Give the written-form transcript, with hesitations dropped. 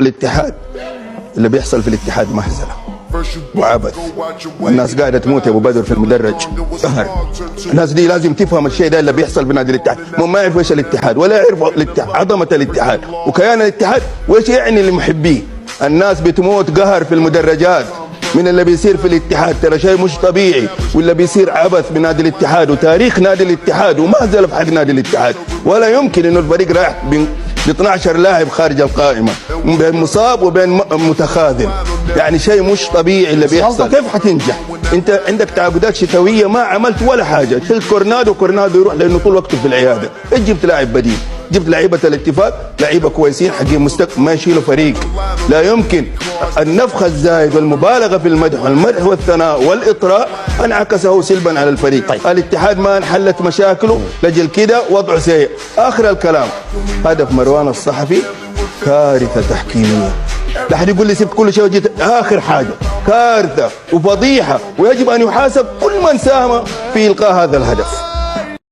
الاتحاد اللي بيحصل في الاتحاد مهزله وعبث، والناس قاعده تموت يا ابو بدر في المدرج قهر. الناس دي لازم تفهم الشيء ده اللي بيحصل بنادي الاتحاد، ما يعرفوا ايش الاتحاد ولا يعرفوا عظمه الاتحاد وكيان الاتحاد وايش يعني لمحبيه. الناس بتموت قهر في المدرجات من اللي بيصير في الاتحاد، ترى شيء مش طبيعي، واللي بيصير عبث بنادي الاتحاد وتاريخ نادي الاتحاد ومهزله في حق نادي الاتحاد. ولا يمكن انه الفريق رايح ب 12 لاعب خارج القائمه، بين مصاب وبين متخاذل، يعني شيء مش طبيعي اللي بيحصل. كيف حتنجح؟ انت عندك تعاقدات شتويه ما عملت ولا حاجه، شلت كورنادو يروح لانه طول وقته في العياده، ايش جبت لاعب بديل؟ جبت لعيبه الاتفاق، لعيبه كويسين حقين مستقبل ما يشيلوا فريق. لا يمكن. النفخ الزايد والمبالغه في المدح والثناء والاطراء انعكسه سلبا على الفريق. طيب. الاتحاد ما انحلت مشاكله لجل كده وضعه سيء. اخر الكلام، هدف مروان الصحفي كارثه تحكيميه. لا حد يقول لي سبت كل شيء وجيت اخر حاجه، كارثه وفضيحه، ويجب ان يحاسب كل من ساهم في القاء هذا الهدف.